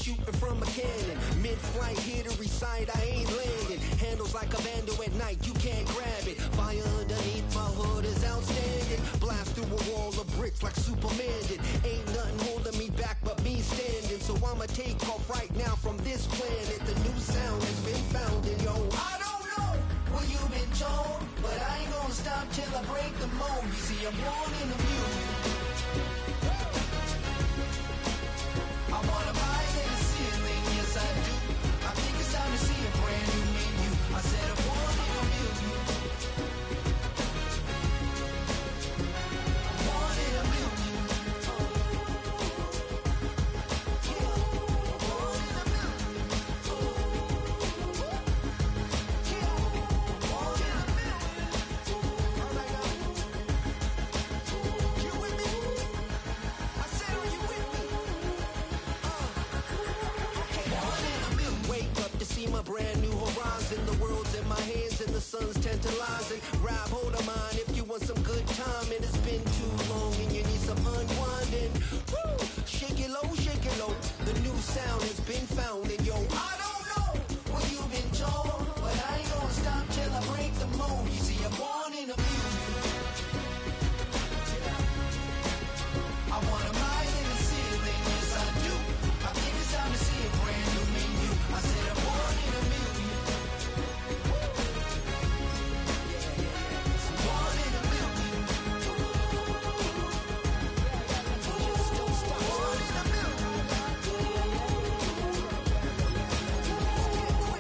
shooting from a cannon. Mid-flight, here to recite, I ain't landing. Handles like a vandal at night, you can't grab it. Fire underneath my hood is outstanding. Blast through a wall of bricks like Superman did. Ain't nothing holding me back but me standing. So I'ma take off right now from this planet. The new sound has been found, and yo, I don't know what you've been told, but I ain't gonna stop till I break the mold. You see, I'm born in the music. I wanna rise in the ceiling, yes I do. I think it's time to see a brand new menu. I said I'm born in the music. I'm born in the music. A brand new horizon, the world's in my hands and the sun's tantalizing. Rap, hold on mine if you want some good time, and it's been too long and you need some unwinding. Woo! Shake it low, shake it low. The new sound has been found, and yo, I don't know what you've been told, but I ain't gonna stop till I break the mold. You see, I'm born in the music. I wanna rise in the ceiling, yes I do. I think it's time to see a brand new menu. I said I'm born in the music. Born in the music. Don't stop. Born in the music.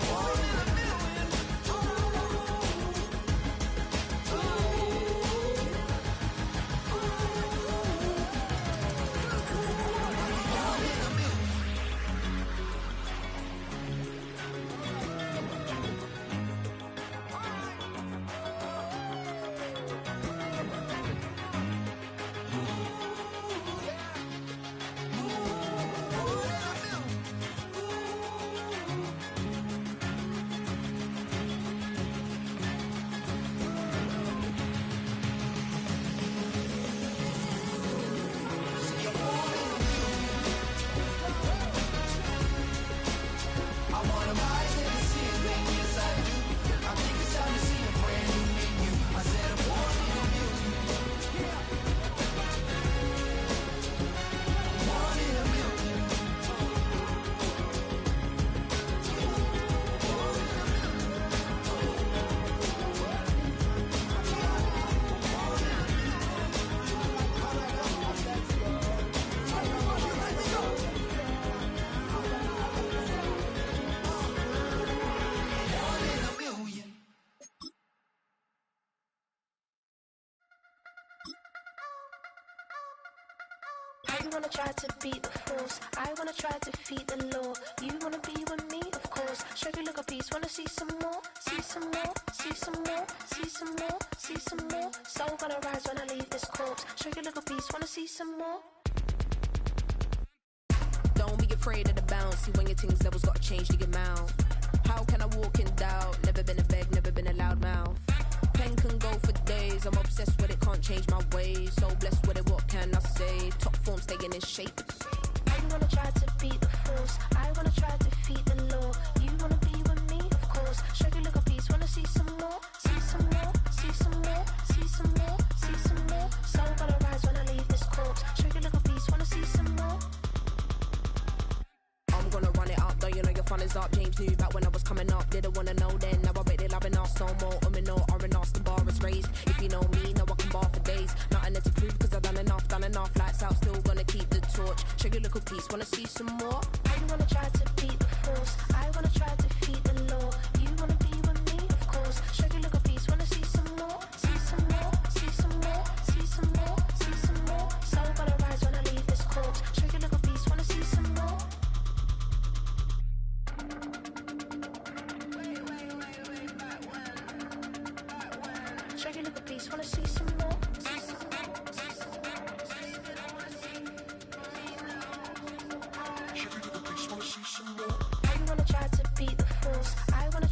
Born in the wanna try to beat the force. I wanna try to defeat the law. You wanna be with me, of course. Show you look a piece, wanna see some more, see some more, see some more, see some more, see some more. Soul gonna rise when I leave this corpse. Show you look a piece, wanna see some more. Don't be afraid of the bounce. See when your things levels gotta change to your mouth. How can I walk in doubt? Never been a beg, never been a loud mouth. Pen can go for days. I'm obsessed with it, can't change my ways. So blessed with it, what can I say? Top form staying in shape. I wanna try to beat the force. I wanna try to defeat the law. You wanna be with me, of course. Show you look a piece, wanna see some more, see some more, see some more, see some more, see some more. Soul gonna rise when I leave this corpse. Show you look a piece, wanna see some more. I'm gonna run it up, though you know your fun is up. James knew back when I was coming up, didn't wanna know then. Now I bet they're loving us no more. No R&R, the bar is raised. If you know me, know I can bar for days. Nothing there to prove, cause I've done enough. Lights out, still gonna keep the torch. Show you a little piece, wanna see some more? I wanna try to beat the force. I wanna try to defeat the law. You wanna be with me, of course. Show you a little piece, wanna see some more, see some more, see some more, see some more, see some more. Soul gonna rise when I leave this corpse. Show you a little piece, wanna see some more. Show you a little piece, wanna see some more. I wanna try to beat the force. I wanna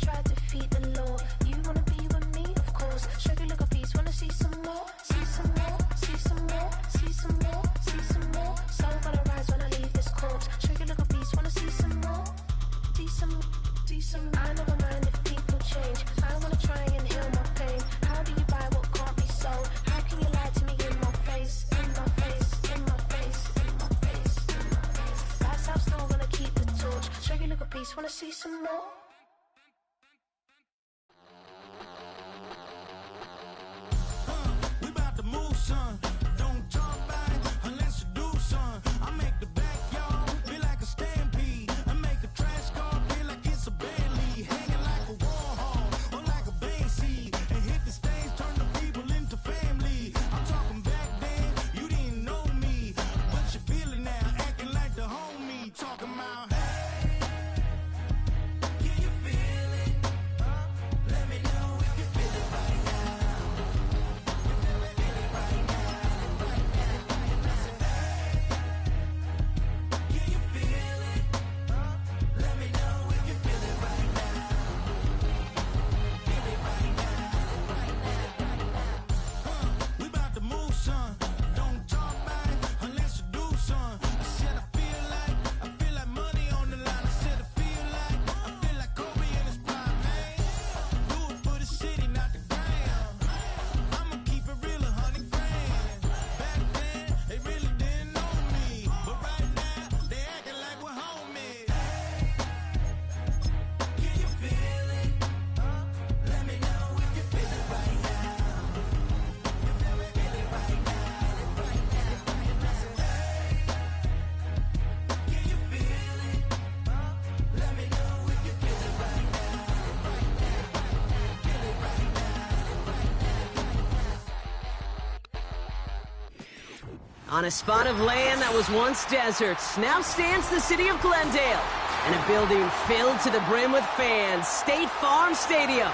piece, wanna see some more? We about to move, son. Don't talk about it unless you do, son. I make the backyard feel like a stampede. I make a trash car feel like it's a band lead. Hanging like a Warhol or like a band seed. And hit the stage, turn the people into family. I'm talking back then, you didn't know me. But you feel it now, acting like the homie. Talking about, hey, can you feel it? Let me know if you feel it right now. We about to move, son. Don't talk about it unless you do, son. I said I feel like money on the line. I said I feel like Kobe in his prime, man. Do it for the city, not the gram. I'ma keep it real, 100 grand. Back then, they really didn't know me, but right now, they acting like we're homies. Can you feel it? Let me know if you feel it right now. Can you feel it? Let me know if you feel it right now. On a spot of land that was once desert, now stands the city of Glendale, and a building filled to the brim with fans, State Farm Stadium.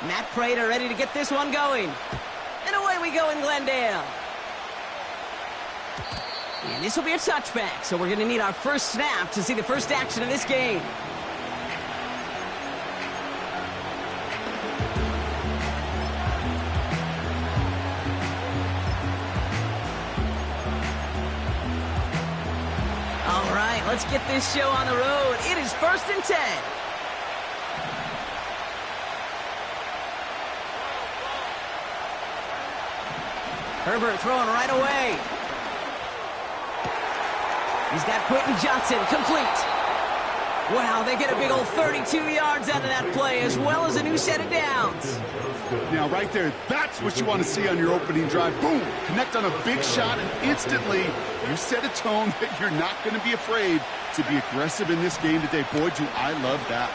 Matt Prater ready to get this one going. And away we go in Glendale. And this will be a touchback, so we're going to need our first snap to see the first action of this game. All right, let's get this show on the road. It is 1st and 10. Herbert throwing right away. He's got Quentin Johnson, complete. Wow, they get a big old 32 yards out of that play, as well as a new set of downs. Now, right there, that's what you want to see on your opening drive. Boom! Connect on a big shot, and instantly you set a tone that you're not going to be afraid to be aggressive in this game today. Boy, do I love that.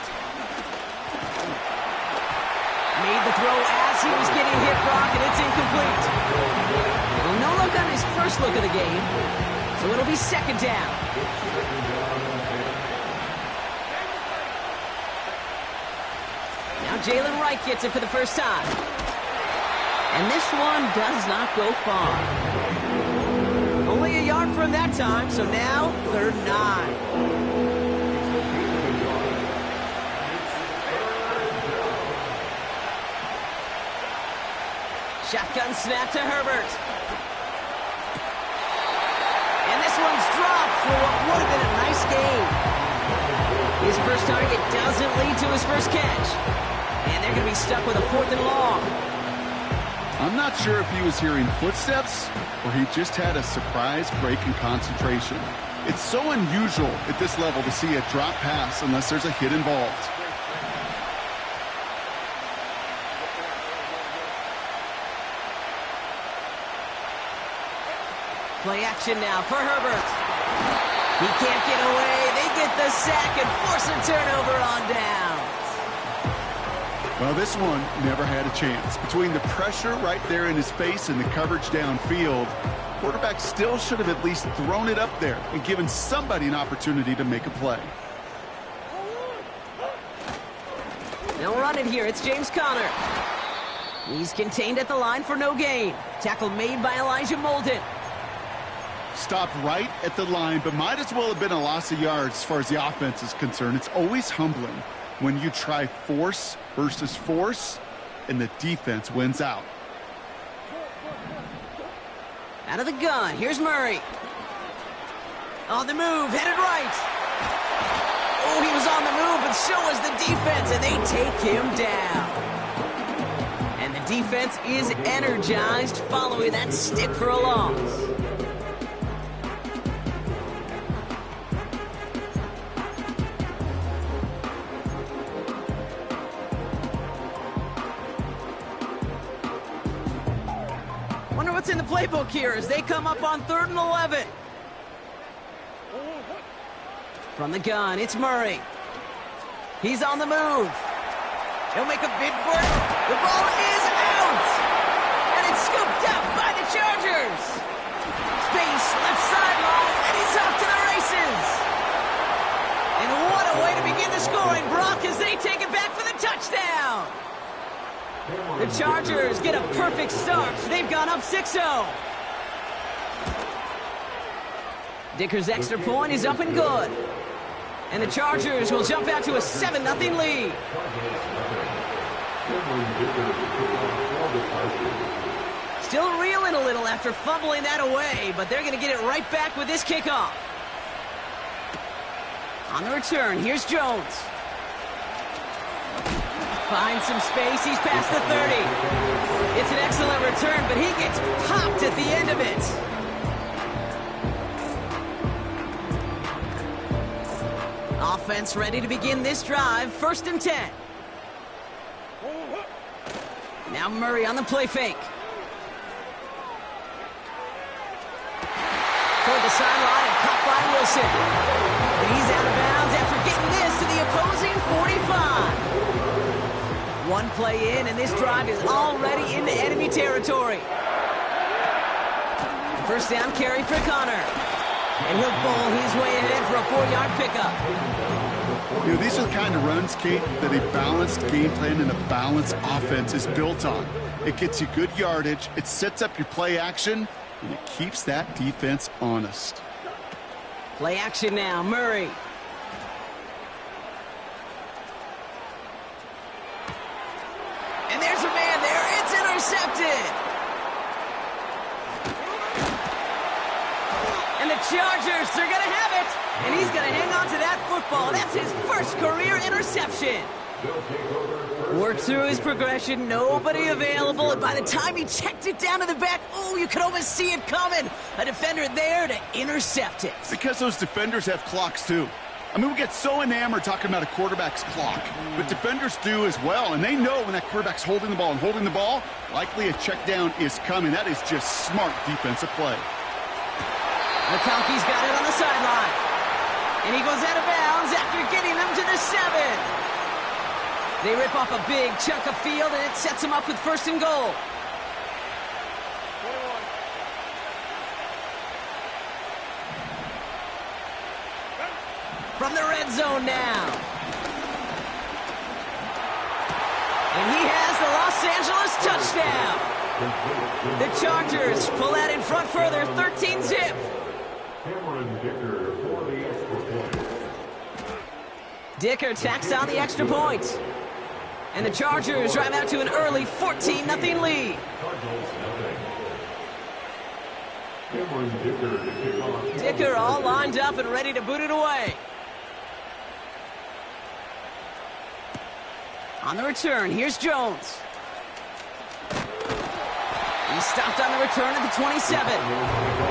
Made the throw as he was getting hit, Brock, and it's incomplete. Well, no look on his first look of the game, so it'll be 2nd down. Now Jalen Wright gets it for the first time. And this one does not go far. Only a yard from that time, so now 3rd and 9. Shotgun snap to Herbert. And this one's dropped for what would have been a nice gain. His first target doesn't lead to his first catch. And they're going to be stuck with a 4th and long. I'm not sure if he was hearing footsteps or he just had a surprise break in concentration. It's so unusual at this level to see a drop pass unless there's a hit involved. Play action now for Herbert. He can't get away. They get the sack and force a turnover on downs. Well, this one never had a chance. Between the pressure right there in his face and the coverage downfield, quarterback still should have at least thrown it up there and given somebody an opportunity to make a play. They'll run it here. It's James Conner. He's contained at the line for no gain. Tackle made by Elijah Molden. Stopped right at the line, but might as well have been a loss of yards as far as the offense is concerned. It's always humbling when you try force versus force, and the defense wins out. Out of the gun, here's Murray. On the move, headed right. Oh, he was on the move, but so was the defense, and they take him down. And the defense is energized following that stick for a loss. Wonder what's in the playbook here as they come up on 3rd and 11. From the gun, it's Murray. He's on the move. He'll make a bid for it. The ball is out! And it's scooped up by the Chargers. Space, left sideline, and he's off to the races. And what a way to begin the scoring, Brock, as they take it back for the touchdown. The Chargers get a perfect start. They've gone up 6-0. Dicker's extra point is up and good. And the Chargers will jump out to a 7-0 lead. Still reeling a little after fumbling that away, but they're going to get it right back with this kickoff. On the return, here's Jones. Finds some space, he's past the 30. It's an excellent return, but he gets popped at the end of it. Offense ready to begin this drive, 1st and 10. Now Murray on the play fake. Toward the sideline and caught by Wilson. And he's out of bounds after getting this to the opposing 45. One play in, and this drive is already into enemy territory. 1st down carry for Connor. And he'll bowl his way ahead for a 4-yard pickup. You know, these are the kind of runs, Kate, that a balanced game plan and a balanced offense is built on. It gets you good yardage, it sets up your play action, and it keeps that defense honest. Play action now, Murray. And there's a man there. It's intercepted. And the Chargers, they're going to have it. And he's going to hang on to that football. That's his first career interception. Worked through his progression, nobody available, and by the time he checked it down to the back, oh, you could almost see it coming. A defender there to intercept it. Because those defenders have clocks, too. I mean, we get so enamored talking about a quarterback's clock, but defenders do as well, and they know when that quarterback's holding the ball, likely a check down is coming. That is just smart defensive play. McConkey's got it on the sideline. And he goes out of bounds after getting them to the 7. They rip off a big chunk of field, and it sets them up with 1st and goal. From the red zone now. And he has the Los Angeles touchdown. The Chargers pull out in front further, 13-zip. Dicker tacks on the extra point. And the Chargers drive out to an early 14-0 lead. Dicker all lined up and ready to boot it away. On the return, here's Jones. He's stopped on the return at the 27.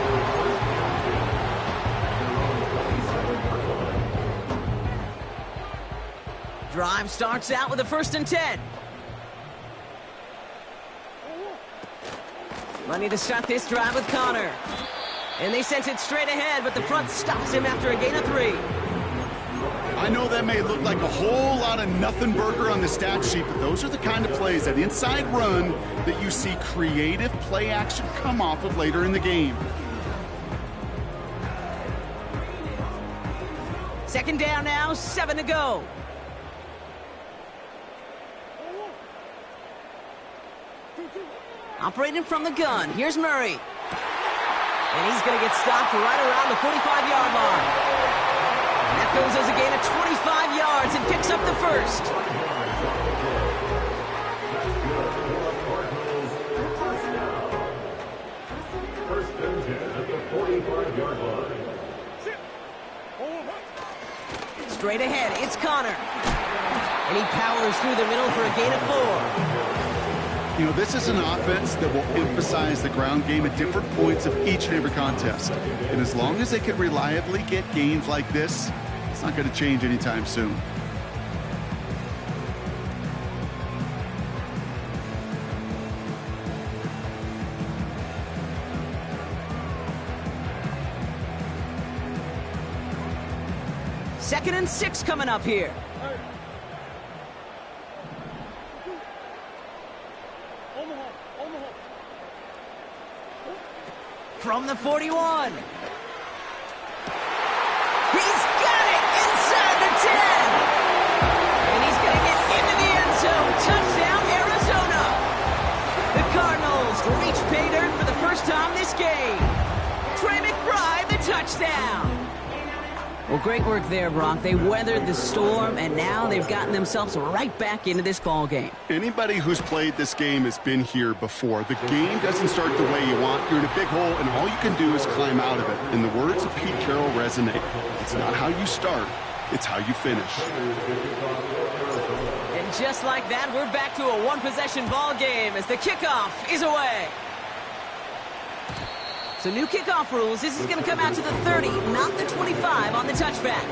Drive starts out with a 1st and 10. Money to start this drive with Connor. And they sent it straight ahead, but the front stops him after a gain of 3. I know that may look like a whole lot of nothing burger on the stat sheet, but those are the kind of plays, that inside run, that you see creative play action come off of later in the game. 2nd down now, 7 to go. Operating from the gun, here's Murray. And he's going to get stopped right around the 45-yard line. And that goes as a gain of 25 yards and picks up the first. First and 10 at the 45-yard line. Straight ahead, it's Connor. And he powers through the middle for a gain of 4. You know, this is an offense that will emphasize the ground game at different points of each and every contest. And as long as they can reliably get gains like this, it's not going to change anytime soon. Second and 6 coming up here. From the 41. He's got it inside the 10. And he's going to get into the end zone. Touchdown, Arizona. The Cardinals reach pay dirt for the first time this game. Trey McBride, the touchdown. Well, great work there, Brock. They weathered the storm, and now they've gotten themselves right back into this ball game. Anybody who's played this game has been here before. The game doesn't start the way you want. You're in a big hole, and all you can do is climb out of it. And the words of Pete Carroll resonate. It's not how you start, it's how you finish. And just like that, we're back to a one-possession ball game as the kickoff is away. So new kickoff rules. This is going to come out to the 30, not the 25 on the touchback.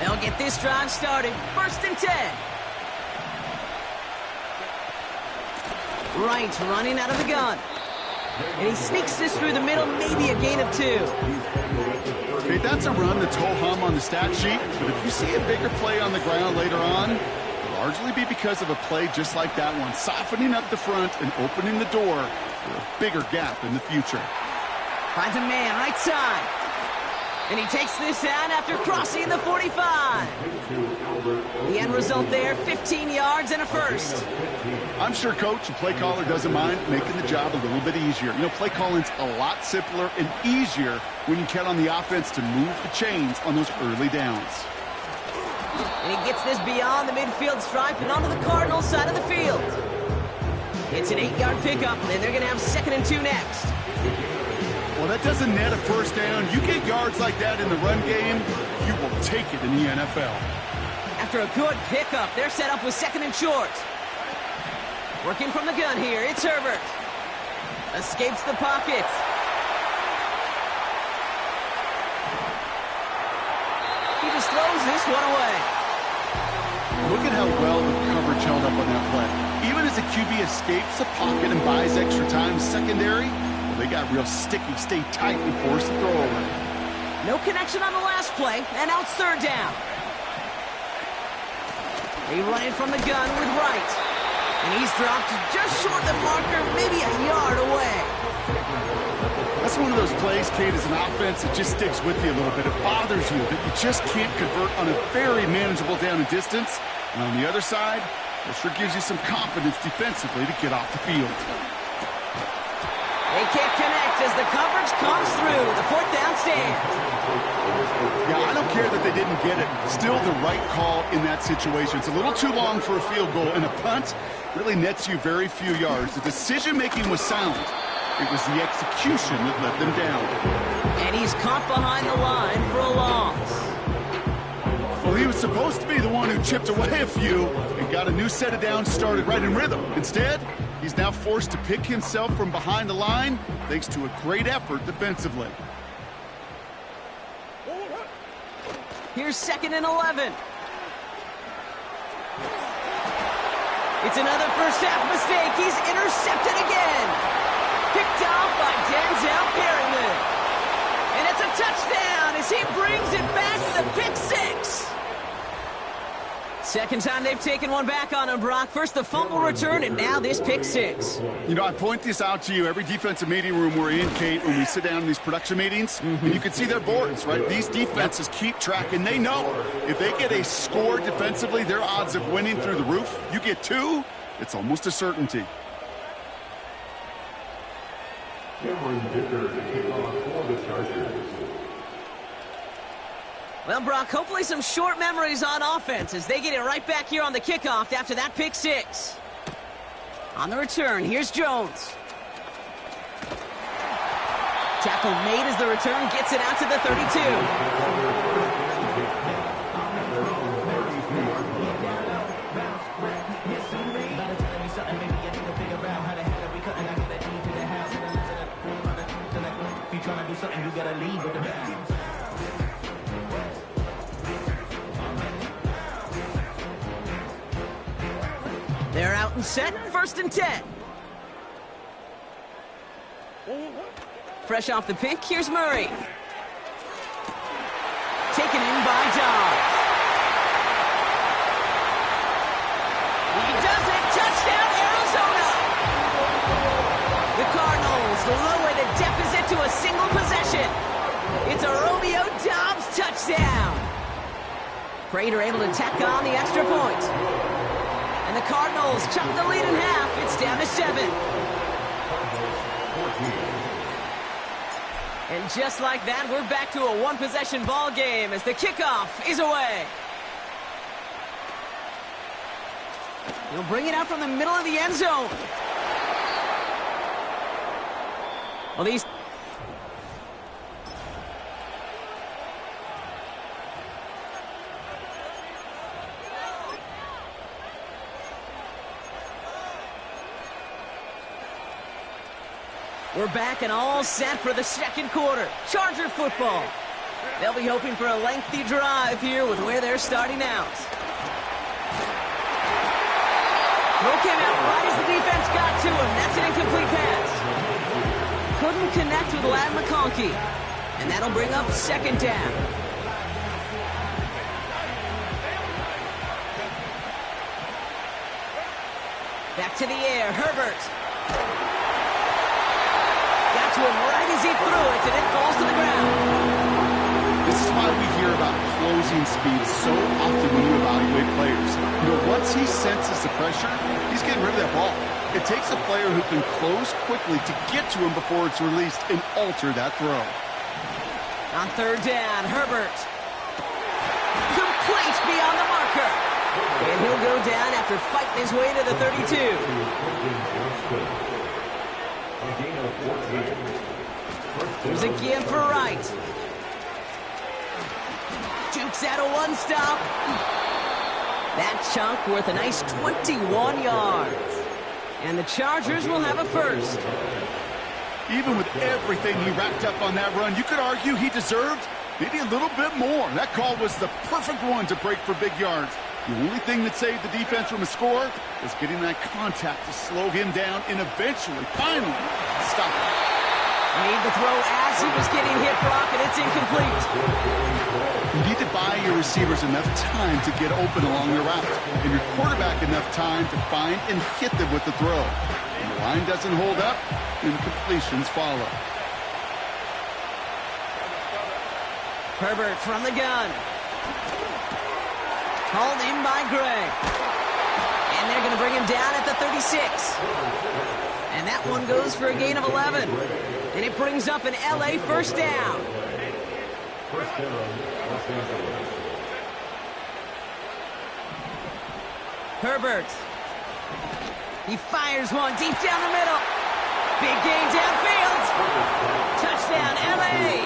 They'll get this drive started. First and 10. Wright running out of the gun. And he sneaks this through the middle, maybe a gain of 2. Okay, that's a run that's ho-hum on the stat sheet, but if you see a bigger play on the ground later on, it'll largely be because of a play just like that one, softening up the front and opening the door for a bigger gap in the future. Finds a man right side. And he takes this down after crossing the 45. The end result there, 15 yards and a first. I'm sure coach and play caller doesn't mind making the job a little bit easier. You know, play calling's a lot simpler and easier when you count on the offense to move the chains on those early downs. And he gets this beyond the midfield stripe and onto the Cardinals side of the field. It's an 8-yard pickup, and they're going to have 2nd and 2 next. Well, that doesn't net a first down. You get yards like that in the run game, you will take it in the NFL. After a good pickup, they're set up with 2nd and short. Working from the gun here, it's Herbert. Escapes the pocket. He just throws this one away. Look at how well the coverage held up on that play. Even as the QB escapes the pocket and buys extra time secondary, they got real sticky, stay tight, and force the throw away. No connection on the last play, and now it's 3rd down. They run in from the gun with Wright. And he's dropped just short of the marker, maybe a yard away. That's one of those plays, Kate, as an offense that just sticks with you a little bit. It bothers you that you just can't convert on a very manageable down and distance. And on the other side, it sure gives you some confidence defensively to get off the field. They can't connect as the coverage comes through. The 4th down stand. Yeah, I don't care that they didn't get it. Still the right call in that situation. It's a little too long for a field goal, and a punt really nets you very few yards. The decision-making was sound. It was the execution that let them down. And he's caught behind the line for a loss. Well, he was supposed to be the one who chipped away a few and got a new set of downs started right in rhythm. Instead, he's now forced to pick himself from behind the line thanks to a great effort defensively. Here's 2nd and 11. It's another first half mistake. He's intercepted again. Picked off by Denzel Perryman. And it's a touchdown as he brings it back to the pick 6. 2nd time they've taken one back on him, Brock. First the fumble return, and now this pick 6. You know, I point this out to you every defensive meeting room we're in, Kate, when we sit down in these production meetings, and you can see their boards, right? These defenses keep track, and they know if they get a score defensively, their odds of winning through the roof. You get 2, it's almost a certainty. Cameron Dicker to kick off for the Chargers. Well, Brock, hopefully some short memories on offense as they get it right back here on the kickoff after that pick six. On the return, here's Jones. Tackle made as the return gets it out to the 32. They're out and set, 1st and 10. Fresh off the pick, here's Murray. Taken in by Dobbs. He does it! Touchdown, Arizona! The Cardinals lower the deficit to a single possession. It's a Romeo Dobbs touchdown. Prater able to tack on the extra point. And the Cardinals chop the lead in half. It's down to 7. And just like that, we're back to a one-possession ball game as the kickoff is away. He'll bring it out from the middle of the end zone. Well, these... We're back and all set for the second quarter. Charger football. They'll be hoping for a lengthy drive here with where they're starting out. Throw came out right as the defense got to him. That's an incomplete pass. Couldn't connect with Ladd McConkey. And that'll bring up 2nd down. Back to the air, Herbert. To him right as he threw it, and it falls to the ground. This is why we hear about closing speed so often when you evaluate players. You know, once he senses the pressure, he's getting rid of that ball. It takes a player who can close quickly to get to him before it's released and alter that throw. On 3rd down, Herbert. Complete beyond the marker. And he'll go down after fighting his way to the 32. Here's a give for Wright. Jukes out a one-stop. That chunk worth a nice 21 yards. And the Chargers will have a first. Even with everything he racked up on that run, you could argue he deserved maybe a little bit more. That call was the perfect one to break for big yards. The only thing that saved the defense from a score was getting that contact to slow him down and eventually, finally, stop him. Made the throw as he was getting hit, Brock, and it's incomplete. You need to buy your receivers enough time to get open along the route, and your quarterback enough time to find and hit them with the throw. When the line doesn't hold up, incompletions follow. Herbert from the gun. Hauled in by Gray. And they're going to bring him down at the 36. And that one goes for a gain of 11. And it brings up an LA first down. Herbert. He fires one deep down the middle. Big gain downfield. Touchdown, LA.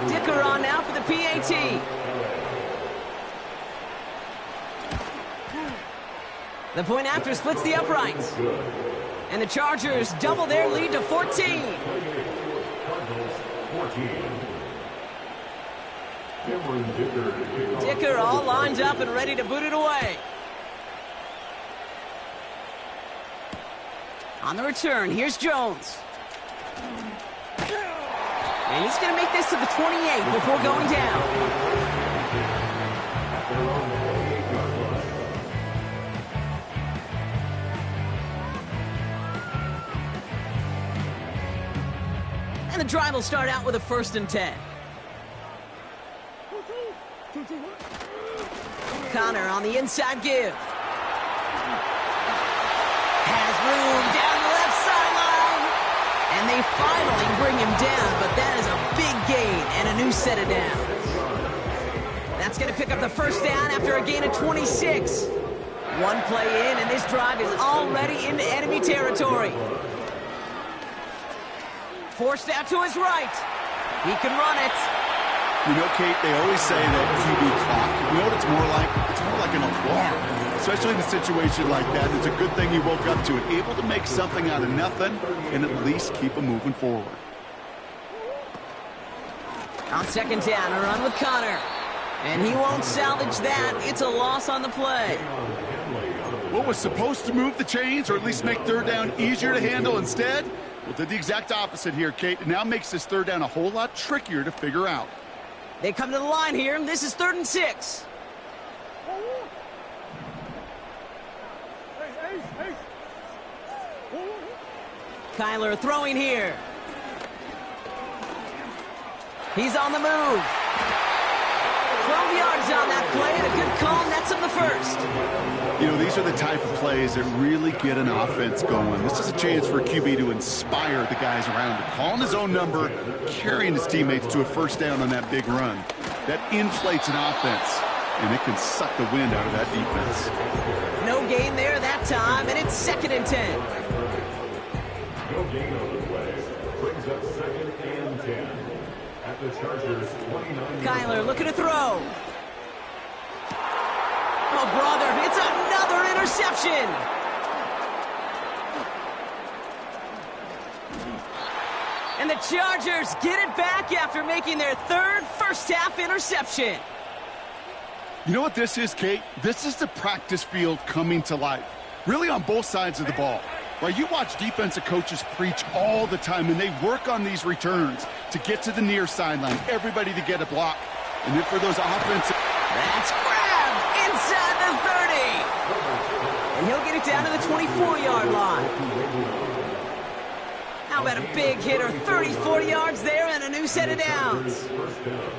Dicker on now for the PAT. The point after splits the uprights. And the Chargers double their lead to 14. Dicker all lined up and ready to boot it away. On the return, here's Jones. And he's going to make this to the 28 before going down. And the drive will start out with a 1st and 10. Connor on the inside give. Has room down the left sideline. And they They finally bring him down, but that is a big gain and a new set of downs. That's going to pick up the first down after a gain of 26. One play in, and this drive is already into enemy territory. Forced out to his right. He can run it. You know, Kate, they always say that QB clock. You know what it's more like? It's more like an alarm. Especially in a situation like that. It's a good thing you woke up to it. Able to make something out of nothing and at least keep them moving forward. On second down, a run with Connor. And he won't salvage that. It's a loss on the play. What was supposed to move the chains or at least make third down easier to handle instead? Well, did the exact opposite here, Kate. It now makes this third down a whole lot trickier to figure out. They come to the line here, and this is 3rd and 6. Kyler throwing here. He's on the move. 12 yards on that play, and a good call nets him the first. You know, these are the type of plays that really get an offense going. This is a chance for a QB to inspire the guys around him. Calling his own number, carrying his teammates to a first down on that big run. That inflates an offense, and it can suck the wind out of that defense. No gain there that time, and it's 2nd and 10. No gain on the play. Brings up 2nd and 10. At the Chargers, 29. Kyler looking to throw. Oh, brother, it's another interception. And the Chargers get it back after making their 3rd first-half interception. You know what this is, Kate? This is the practice field coming to life. Really on both sides of the ball. Right, you watch defensive coaches preach all the time, and they work on these returns to get to the near sideline, everybody to get a block. And then for those offensive... That's grabbed inside the 30. And he'll get it down to the 24-yard line. How about a big hitter, 30-40 yards there and a new set of downs.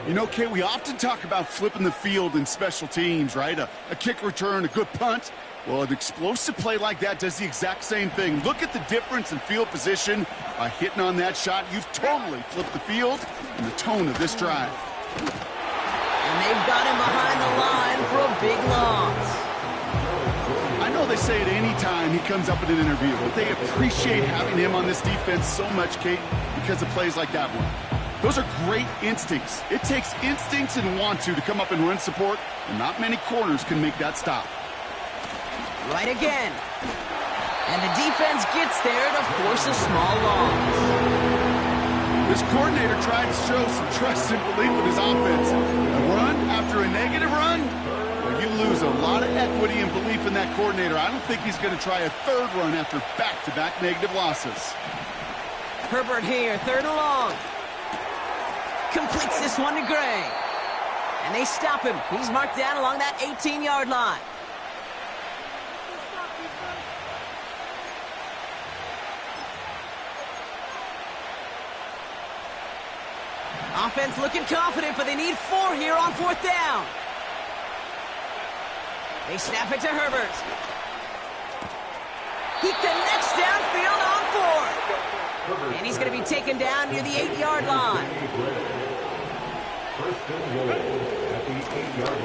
You know, Kate, we often talk about flipping the field in special teams, right? A kick return, a good punt. Well, an explosive play like that does the exact same thing. Look at the difference in field position. By hitting on that shot, you've totally flipped the field and the tone of this drive. And they've got him behind the line for a big loss. I know they say it any time he comes up in an interview, but they appreciate having him on this defense so much, Kate, because of plays like that one. Those are great instincts. It takes instincts and want to come up and run support, and not many corners can make that stop. Right again. And the defense gets there to force a small loss. This coordinator tried to show some trust and belief in his offense. A run after a negative run? Well, you lose a lot of equity and belief in that coordinator. I don't think he's going to try a 3rd run after back-to-back negative losses. Herbert here, 3rd and long. Completes this one to Gray. And they stop him. He's marked down along that 18-yard line. Offense looking confident, but they need 4 here on 4th down. They snap it to Herbert. He connects downfield on 4. And he's going to be taken down near the 8-yard line.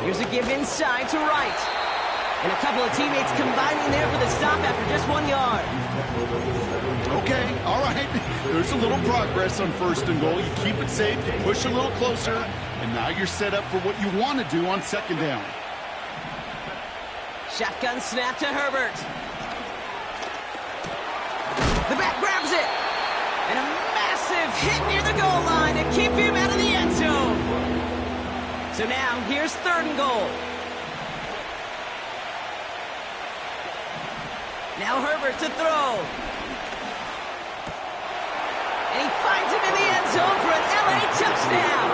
Here's a give inside to right. And a couple of teammates combining there for the stop after just 1 yard. Okay, all right. There's a little progress on 1st and goal. You keep it safe, you push a little closer, and now you're set up for what you want to do on 2nd down. Shotgun snap to Herbert. The back grabs it. And a massive hit near the goal line to keep him out of the end zone. So now, here's 3rd and goal. Now Herbert to throw. And he finds him in the end zone for an LA touchdown.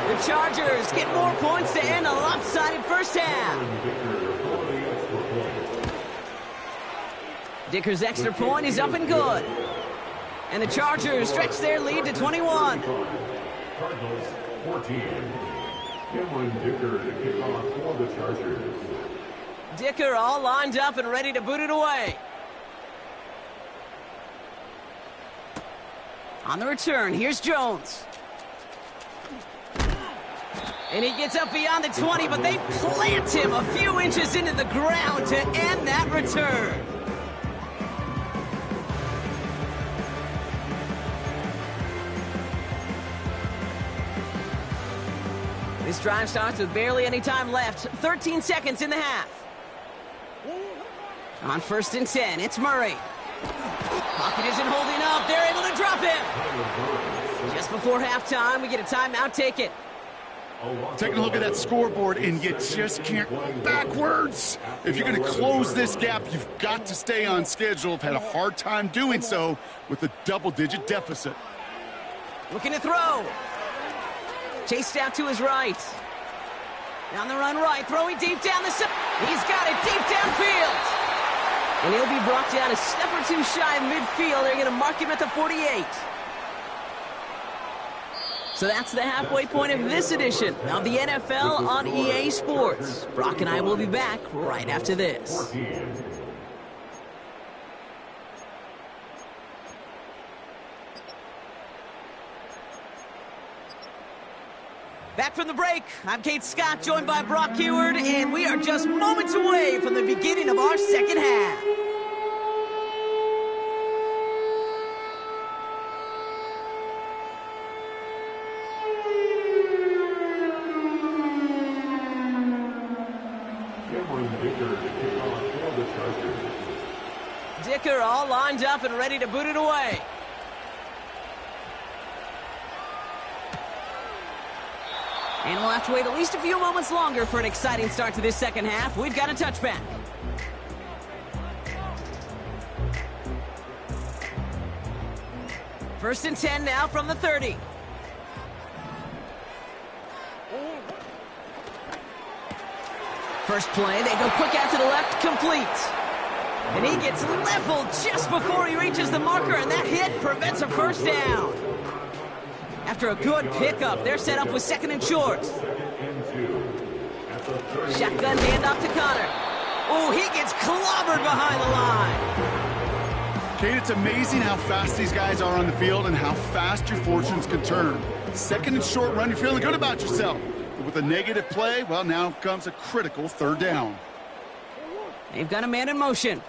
The Chargers get more points to end a lopsided first half. Dicker's extra point is up and good. And the Chargers stretch their lead to 21. Cardinals 14. Cameron Dicker to kick off for the Chargers. Dicker all lined up and ready to boot it away. On the return, here's Jones. And he gets up beyond the 20, but they plant him a few inches into the ground to end that return. This drive starts with barely any time left. 13 seconds in the half. On 1st and 10, it's Murray. Pocket isn't holding up. They're able to drop him. Just before halftime, we get a timeout. Take it. Taking a look at that scoreboard, and you just can't go backwards. If you're going to close this gap, you've got to stay on schedule. I've had a hard time doing so with a double-digit deficit. Looking to throw. Chased out to his right. Down the run right, throwing deep down the side. He's got it deep downfield. And he'll be brought down a step or two shy of midfield. They're going to mark him at the 48. So that's the halfway point of this edition of the NFL on EA Sports. Brock and I will be back right after this. Back from the break, I'm Kate Scott, joined by Brock Heward, and we are just moments away from the beginning of our second half. Dicker all lined up and ready to boot it away. And we'll have to wait at least a few moments longer for an exciting start to this second half. We've got a touchback. First and 10 now from the 30. First play, they go quick out to the left, complete. And he gets leveled just before he reaches the marker, and that hit prevents a first down. After a good pickup, they're set up with 2nd and short. Shotgun handoff to Connor. Oh, he gets clobbered behind the line. Kate, it's amazing how fast these guys are on the field and how fast your fortunes can turn. 2nd and short run, you're feeling good about yourself. But with a negative play, well, now comes a critical 3rd down. They've got a man in motion.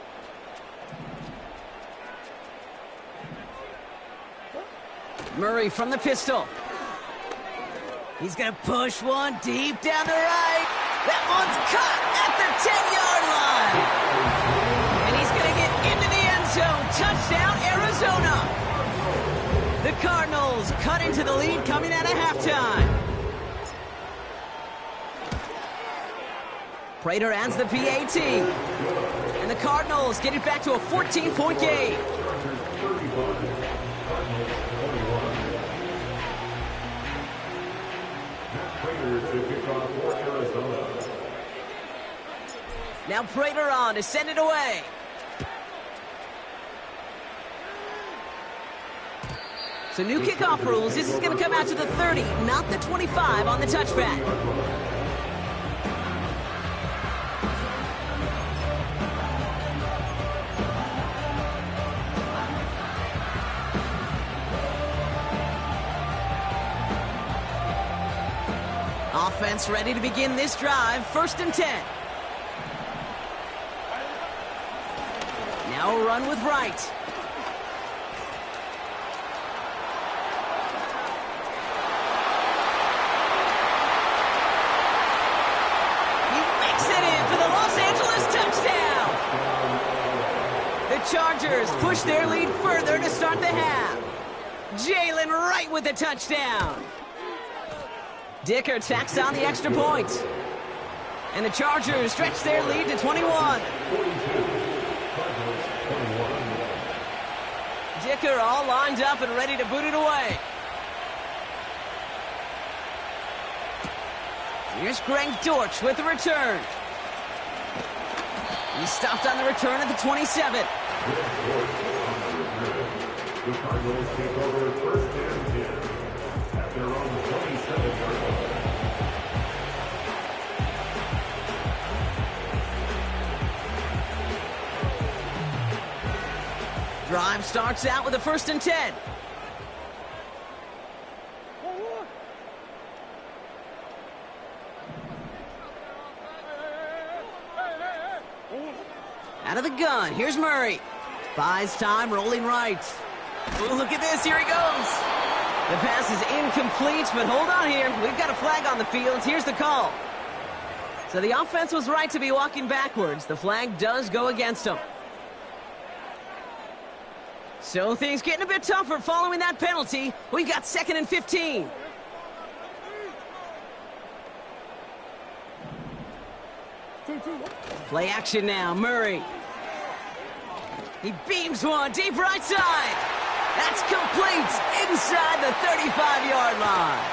Murray from the pistol. He's going to push one deep down the right. That one's caught at the 10-yard line. And he's going to get into the end zone. Touchdown, Arizona. The Cardinals cut into the lead coming out of halftime. Prater adds the PAT. And the Cardinals get it back to a 14-point game. Now Prater on to send it away. So new kickoff rules. This is going to come out to the 30, not the 25 on the touchback. Offense ready to begin this drive. 1st and 10. Now a run with Wright. He makes it in for the Los Angeles touchdown. The Chargers push their lead further to start the half. Jalen Wright with the touchdown. Dicker tacks on the extra point. And the Chargers stretch their lead to 21. Dicker all lined up and ready to boot it away. Here's Greg Dortch with the return. He stopped on the return at the 27. The Cardinals take over 1st and 10 at their own 27-yard line. Drive starts out with a 1st and 10. Out of the gun, here's Murray. Buys time, rolling right. Ooh, look at this, here he goes. The pass is incomplete, but hold on here. We've got a flag on the field. Here's the call. So the offense was right to be walking backwards. The flag does go against them. So things getting a bit tougher following that penalty. We've got 2nd and 15. Play action now, Murray. He beams one deep right side. That's complete inside the 35-yard line.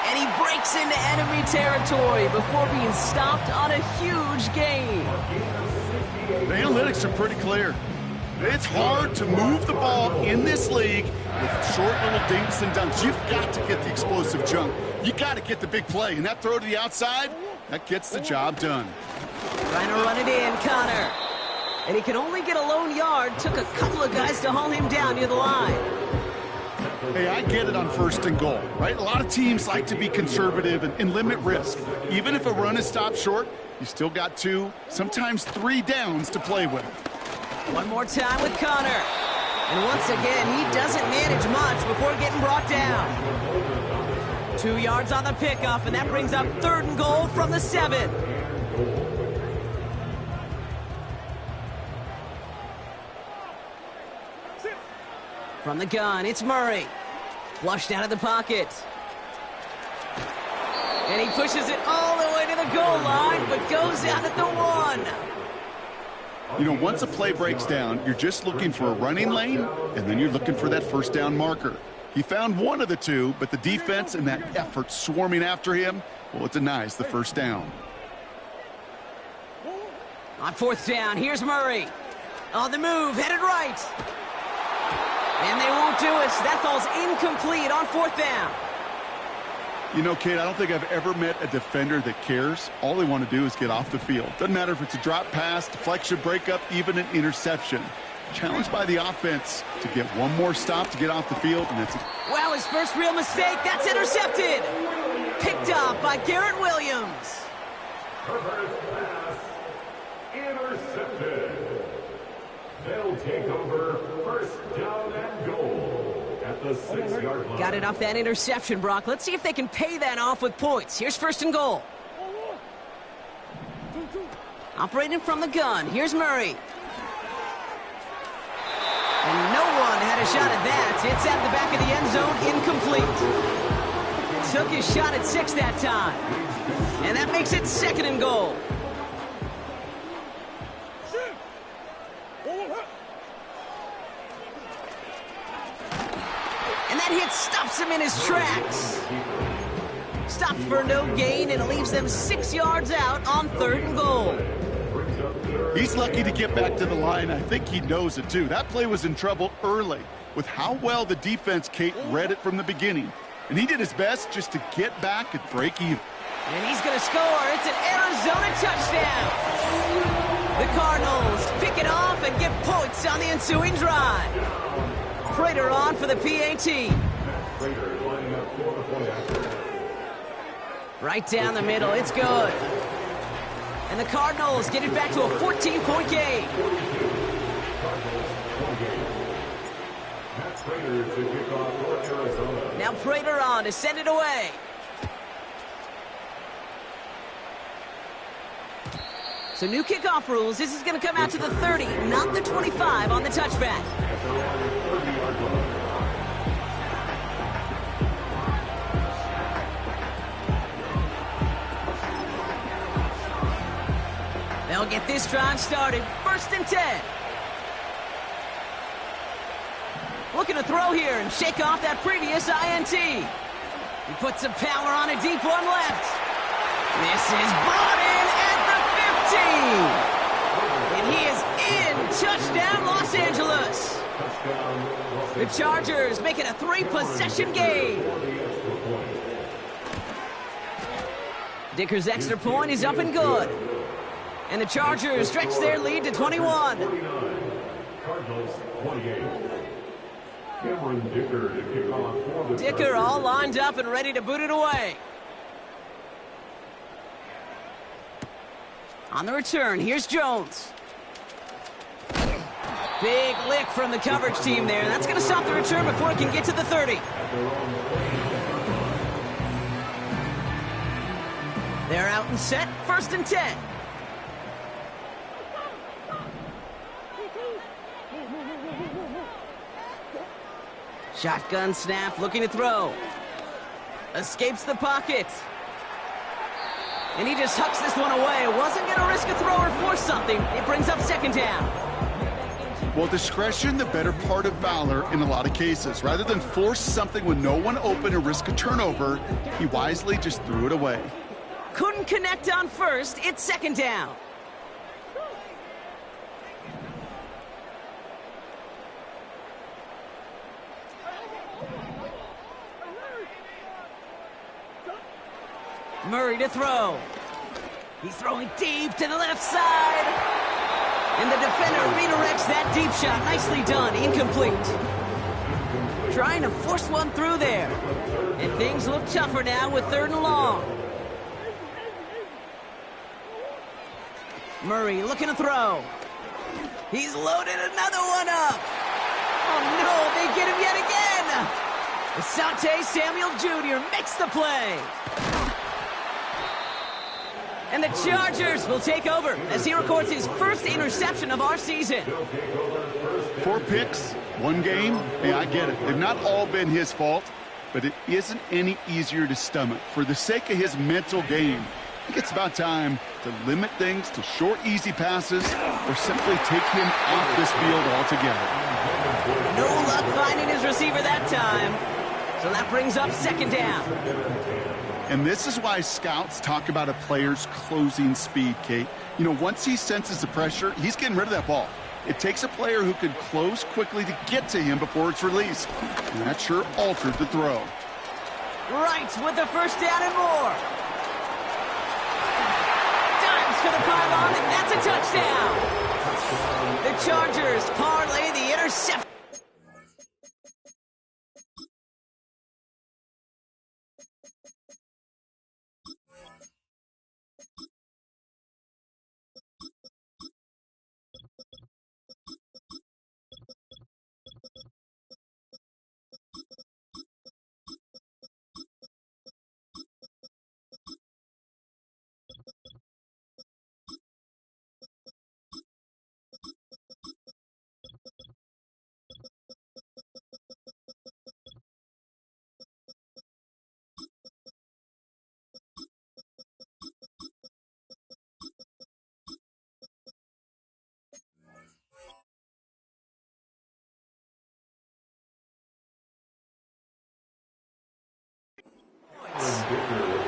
And he breaks into enemy territory before being stopped on a huge gain. The analytics are pretty clear. It's hard to move the ball in this league with short little dinks and dunks. You've got to get the explosive jump. You got to get the big play. And that throw to the outside, that gets the job done. Trying to run it in, Connor. And he can only get a lone yard. Took a couple of guys to haul him down near the line. Hey, I get it on 1st and goal, right? A lot of teams like to be conservative and limit risk. Even if a run is stopped short, you still got 2, sometimes 3 downs to play with. One more time with Connor. And once again, he doesn't manage much before getting brought down. 2 yards on the pickoff, and that brings up 3rd and goal from the 7. From the gun, it's Murray. Flushed out of the pocket. And he pushes it all the way to the goal line, but goes out at the 1. You know, once a play breaks down, you're just looking for a running lane, and then you're looking for that 1st down marker. He found one of the 2, but the defense and that effort swarming after him, well, it denies the 1st down. On 4th down, here's Murray. On the move, headed right. And they won't do it. That falls incomplete on 4th down. You know, Kate, I don't think I've ever met a defender that cares. All they want to do is get off the field. Doesn't matter if it's a drop pass, deflection, breakup, even an interception. Challenged by the offense to get one more stop to get off the field, and that's it. Wow, his first real mistake. That's intercepted. Picked off by Garrett Williams. Reverse pass. Intercepted. They'll take over 1st down and goal at the 6-yard line. Got it off that interception, Brock. Let's see if they can pay that off with points. Here's 1st and goal. Operating from the gun. Here's Murray. And no one had a shot at that. It's at the back of the end zone, incomplete. Took his shot at 6 that time. And that makes it 2nd and goal. And that hit stops him in his tracks. Stopped for no gain, and it leaves them 6 yards out on 3rd and goal. He's lucky to get back to the line. I think he knows it, too. That play was in trouble early with how well the defense, Kate, read it from the beginning. And he did his best just to get back and break even. And he's going to score. It's an Arizona touchdown. The Cardinals pick it off and get points on the ensuing drive. Prater on for the PAT. Right down the middle. It's good. And the Cardinals get it back to a 14-point game. Now Prater on to send it away. So new kickoff rules. This is going to come out to the 30, not the 25 on the touchback. They'll get this drive started. 1st and 10. Looking to throw here and shake off that previous INT. He puts some power on a deep one left. This is brought in at the 50. And he is in. Touchdown, Los Angeles. The Chargers make it a 3-possession game. Dicker's extra point is up and good. And the Chargers stretch their lead to 21. Cardinals 28. Cameron Dicker to kick off for the Dicker all lined up and ready to boot it away. On the return, here's Jones. Big lick from the coverage team there. That's going to stop the return before it can get to the 30. They're out and set, 1st and 10. Shotgun snap, looking to throw. Escapes the pocket. And he just hucks this one away. Wasn't going to risk a throw or force something. It brings up 2nd down. Well, discretion, the better part of valor in a lot of cases. Rather than force something with no one open or risk a turnover, he wisely just threw it away. Couldn't connect on 1st. It's 2nd down. Murray to throw. He's throwing deep to the left side. And the defender redirects that deep shot. Nicely done. Incomplete. Trying to force one through there. And things look tougher now with 3rd and long. Murray looking to throw. He's loaded another one up. Oh no, they get him yet again. Asante Samuel Jr. makes the play. And the Chargers will take over as he records his 1st interception of our season. 4 picks, 1 game. Hey, I get it. They've not all been his fault, but it isn't any easier to stomach. For the sake of his mental game, I think it's about time to limit things to short, easy passes or simply take him off this field altogether. No luck finding his receiver that time. So that brings up 2nd down. And this is why scouts talk about a player's closing speed, Kate. You know, once he senses the pressure, he's getting rid of that ball. It takes a player who can close quickly to get to him before it's released. And that sure altered the throw. Right with the 1st down and more. Dimes for the pylon, and that's a touchdown. The Chargers parlay the interception.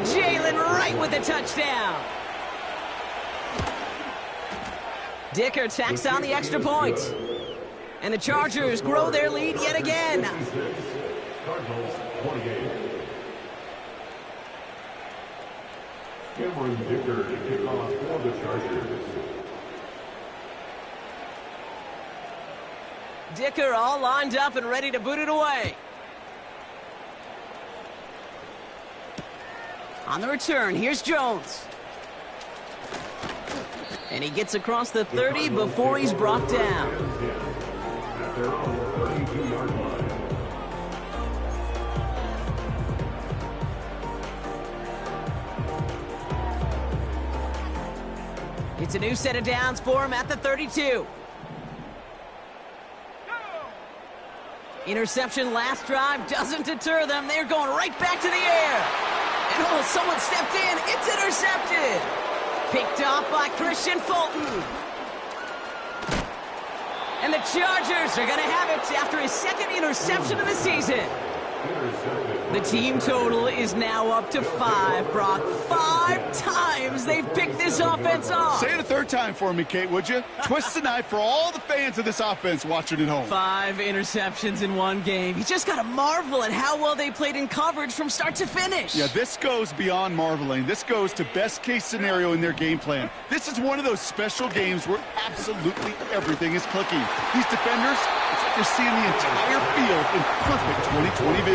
Jalen Wright with a touchdown. Dicker tacks on the extra point. And the Chargers grow their lead yet again. Cardinals 28. Cameron Dicker to kick off for the Chargers. Dicker all lined up and ready to boot it away. On the return, here's Jones. And he gets across the 30 before he's brought down. At their own 32-yard line. It's a new set of downs for him at the 32. Interception last drive doesn't deter them. They're going right back to the air. And oh, someone stepped in. It's intercepted. Picked off by Christian Fulton. And the Chargers are going to have it after his 2nd interception of the season. The team total is now up to 5, Brock. 5 times they've picked this offense off. Say it a 3rd time for me, Kate, would you? Twist the knife for all the fans of this offense watching at home. 5 interceptions in one game. You just got to marvel at how well they played in coverage from start to finish. Yeah, this goes beyond marveling. This goes to best case scenario in their game plan. This is one of those special games where absolutely everything is clicking. These defenders, it's like they're seeing the entire field in perfect 20/20 vision.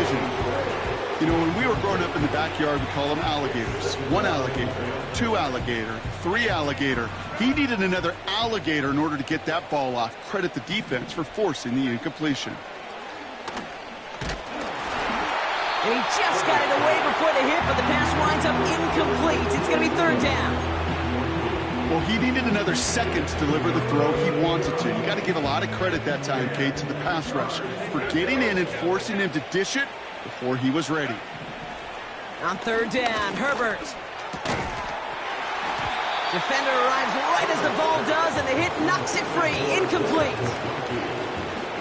You know, when we were growing up in the backyard, we call them alligators. 1 alligator, 2 alligator, 3 alligator. He needed another alligator in order to get that ball off. Credit the defense for forcing the incompletion. And he just got it away before the hit, but the pass winds up incomplete. It's going to be 3rd down. Well, he needed another second to deliver the throw he wanted to. You got to give a lot of credit that time, Kate, to the pass rush for getting in and forcing him to dish it before he was ready. On 3rd down, Herbert. Defender arrives right as the ball does, and the hit knocks it free. Incomplete.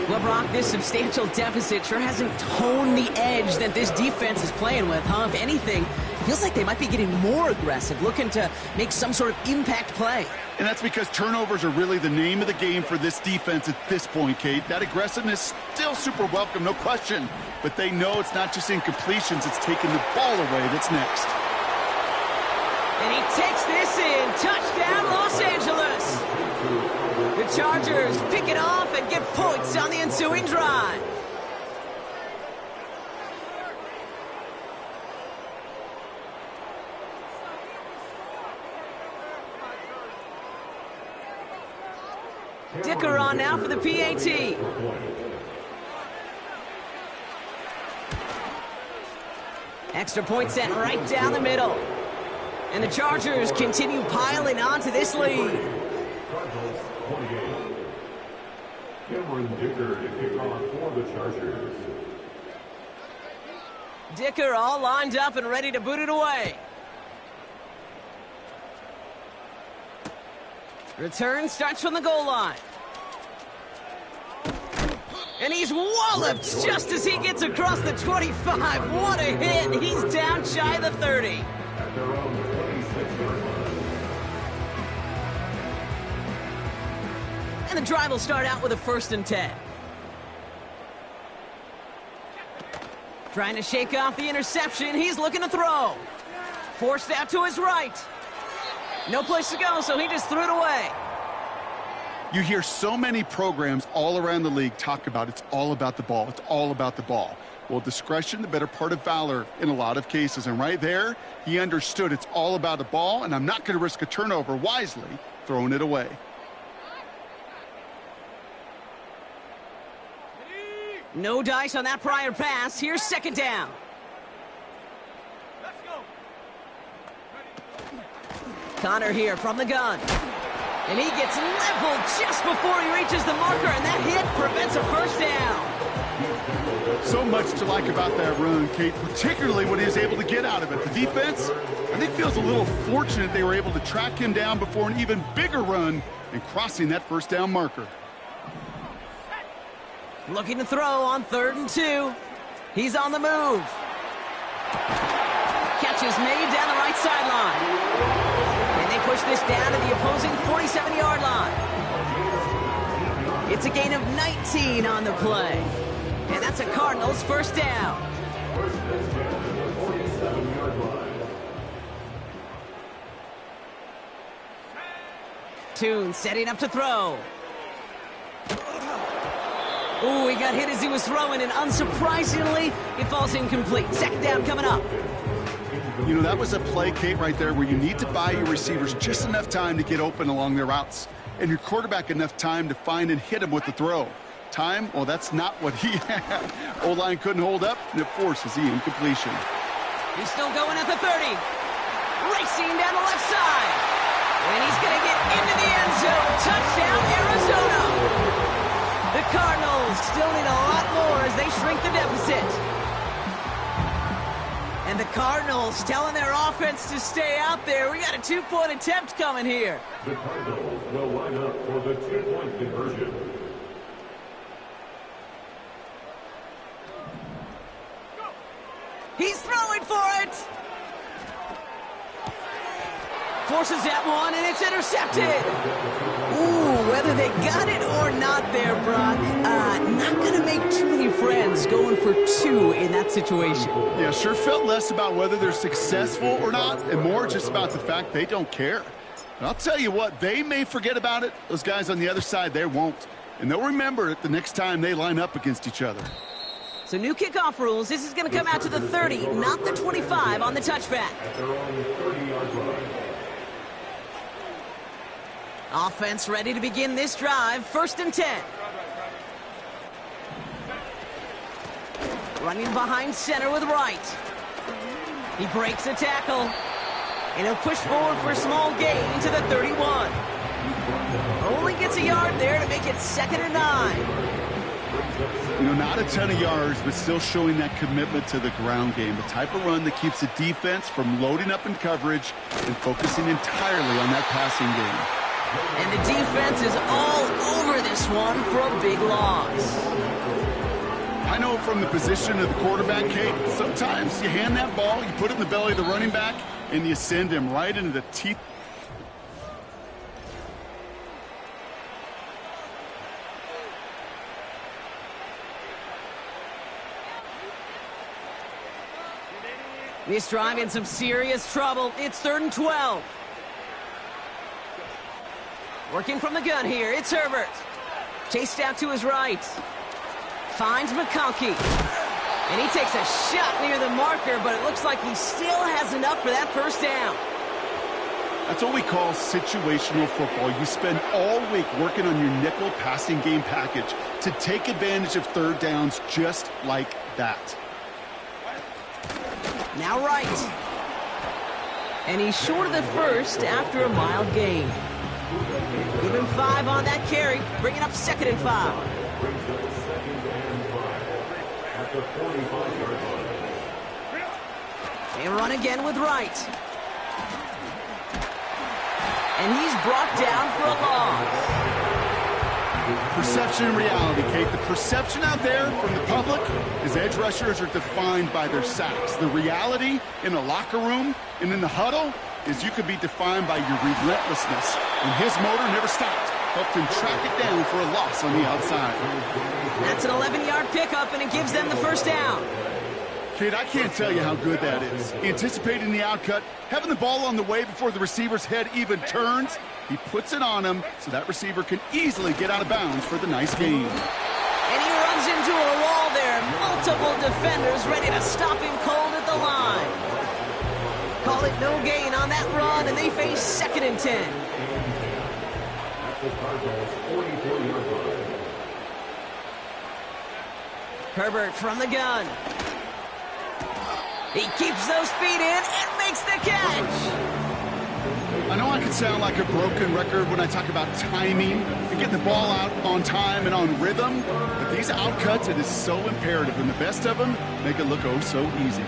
Well, Brock, this substantial deficit sure hasn't toned the edge that this defense is playing with, huh? If anything, feels like they might be getting more aggressive, looking to make some sort of impact play. And that's because turnovers are really the name of the game for this defense at this point, Kate. That aggressiveness still super welcome, no question. But they know it's not just incompletions, it's taking the ball away that's next. And he takes this in. Touchdown, Los Angeles. The Chargers pick it off and get points on the ensuing drive. Dicker on now for the PAT. Extra point sent right down the middle. And the Chargers continue piling onto this lead. Cardinals 28. Cameron Dicker to kick off for the Chargers. Dicker all lined up and ready to boot it away. Return starts from the goal line. And he's walloped just as he gets across the 25. What a hit. He's down shy of the 30. At their own 26-yard line. And the drive will start out with a 1st and 10. Trying to shake off the interception. He's looking to throw. Forced out to his right. No place to go, so he just threw it away. You hear so many programs all around the league talk about it's all about the ball. It's all about the ball. Well, discretion, the better part of valor in a lot of cases. And right there, he understood it's all about the ball, and I'm not going to risk a turnover, wisely throwing it away. No dice on that prior pass. Here's 2nd down. Connor here from the gun. And he gets leveled just before he reaches the marker, and that hit prevents a 1st down. So much to like about that run, Kate, particularly what he was able to get out of it. The defense, I think, feels a little fortunate they were able to track him down before an even bigger run and crossing that 1st down marker. Looking to throw on 3rd and 2. He's on the move. Catch is made down the right sideline. And they push this down to the opposing 47-yard line. It's a gain of 19 on the play. And that's a Cardinals 1st down. Tune setting up to throw. Ooh, he got hit as he was throwing, and unsurprisingly, it falls incomplete. 2nd down coming up. You know, that was a play, Kate, right there, where you need to buy your receivers just enough time to get open along their routes, and your quarterback enough time to find and hit him with the throw. Time, well, that's not what he had. O-line couldn't hold up, and it forces the incompletion. He's still going at the 30. Racing down the left side. And he's going to get into the end zone. Touchdown, Arizona. The Cardinals still need a lot more as they shrink the deficit. And the Cardinals telling their offense to stay out there. We got a 2-point attempt coming here. The Cardinals will line up for the 2-point conversion. He's throwing for it. Forces that one, and it's intercepted. Ooh, whether they got it or not there, Brock, not going to make too many friends going for 2 in that situation. Yeah, sure felt less about whether they're successful or not, and more just about the fact they don't care. And I'll tell you what, they may forget about it. Those guys on the other side, they won't. And they'll remember it the next time they line up against each other. So new kickoff rules. This is going to come out to the 30, not the 25 on the touchback. At their own 30-yard line. Offense ready to begin this drive. 1st and 10. Running behind center with Wright. He breaks a tackle. And he'll push forward for a small gain to the 31. Only gets a yard there to make it 2nd and 9. You know, not a ton of yards, but still showing that commitment to the ground game. The type of run that keeps the defense from loading up in coverage and focusing entirely on that passing game. And the defense is all over this one for a big loss. I know from the position of the quarterback, Kate, sometimes you hand that ball, you put it in the belly of the running back, and you send him right into the teeth. This drive in some serious trouble. It's 3rd and 12. Working from the gun here, it's Herbert. Chased out to his right. Finds McConkey. And he takes a shot near the marker, but it looks like he still has enough for that 1st down. That's what we call situational football. You spend all week working on your nickel passing game package to take advantage of 3rd downs just like that. Now right. And he's short of the 1st after a mild gain. Give him 5 on that carry, bringing up 2nd and 5. Brings up 2nd and 5 at the 45-yard line. They run again with Wright. And he's brought down for a loss. Perception and reality, Kate. The perception out there from the public is edge rushers are defined by their sacks. The reality in a locker room and in the huddle is you could be defined by your relentlessness. And his motor never stopped. Helped him track it down for a loss on the outside. That's an 11-yard pickup, and it gives them the 1st down. Kate, I can't tell you how good that is. Anticipating the outcut, having the ball on the way before the receiver's head even turns, he puts it on him so that receiver can easily get out of bounds for the nice gain. And he runs into a wall there. Multiple defenders ready to stop him cold at the line. Call it no gain on that run, and they face 2nd and 10. At the Cardinals' 44-yard line. Herbert from the gun. He keeps those feet in and makes the catch. I know I can sound like a broken record when I talk about timing and getting the ball out on time and on rhythm, but these outcuts, it is so imperative, and the best of them make it look oh so easy.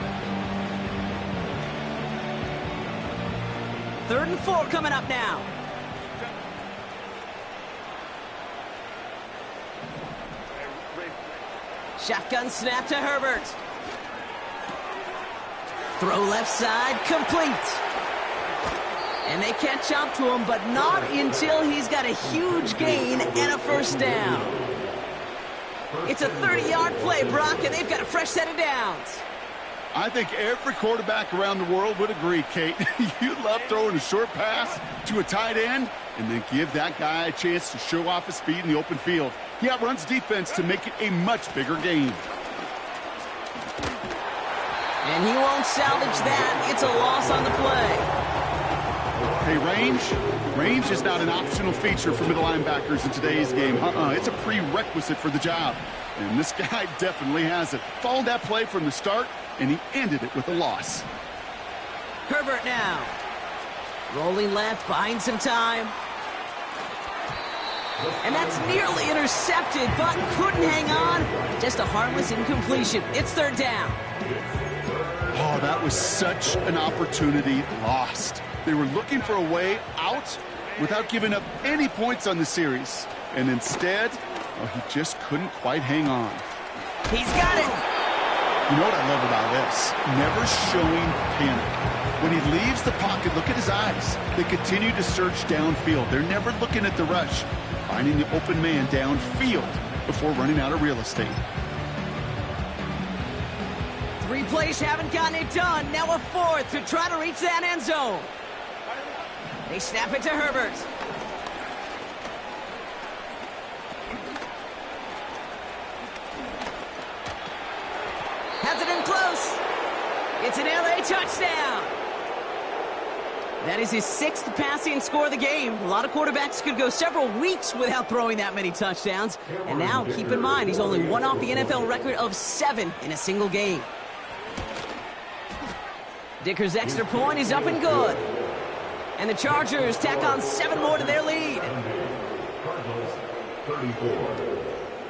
3rd and 4 coming up now. Shotgun snap to Herbert. Throw left side, complete. And they catch up to him, but not until he's got a huge gain and a 1st down. It's a 30-yard play, Brock, and they've got a fresh set of downs. I think every quarterback around the world would agree, Kate. You love throwing a short pass to a tight end and then give that guy a chance to show off his speed in the open field. He outruns defense to make it a much bigger gain. And he won't salvage that. It's a loss on the play. Hey, range is not an optional feature for middle linebackers in today's game. It's a prerequisite for the job. And this guy definitely has it. Followed that play from the start, and he ended it with a loss. Herbert now. Rolling left, buying some time. And that's nearly intercepted, but couldn't hang on. Just a harmless incompletion. It's 3rd down. Oh, that was such an opportunity lost. They were looking for a way out without giving up any points on the series. And instead, he just couldn't quite hang on. He's got it. You know what I love about this? Never showing panic. When he leaves the pocket, look at his eyes. They continue to search downfield. They're never looking at the rush, finding the open man downfield before running out of real estate. 3 plays haven't gotten it done. Now a 4th to try to reach that end zone. They snap it to Herbert. Has it in close. It's an LA touchdown. That is his 6th passing score of the game. A lot of quarterbacks could go several weeks without throwing that many touchdowns. And now, keep in mind, he's only one off the NFL record of 7 in a single game. Dicker's extra point is up and good. And the Chargers tack on 7 more to their lead. Cardinals 34.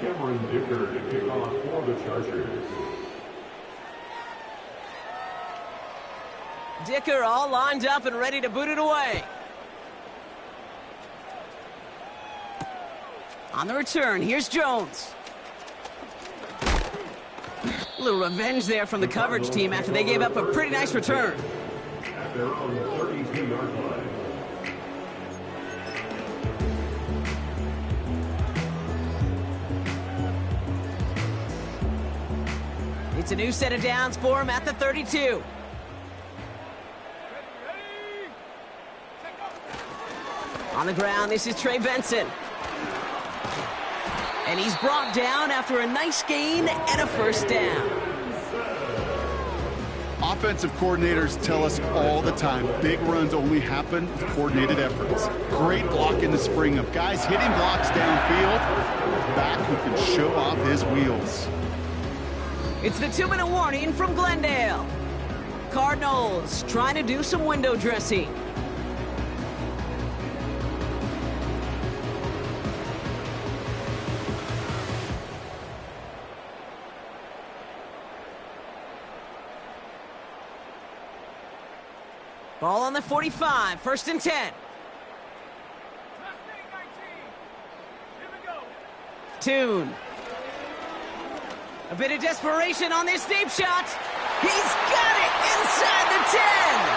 Cameron Dicker to kick off for the Chargers. Dicker all lined up and ready to boot it away. On the return, here's Jones. A little revenge there from the coverage team after they gave up a pretty nice return. At their own 32-yard line. It's a new set of downs for him at the 32. On the ground, this is Trey Benson. And he's brought down after a nice gain and a first down. Offensive coordinators tell us all the time, big runs only happen with coordinated efforts. Great block in the spring of guys hitting blocks downfield. Back who can show off his wheels. It's the 2-minute warning from Glendale. Cardinals trying to do some window dressing. Ball on the 45, 1st and 10. Tune. A bit of desperation on this deep shot. He's got it inside the 10.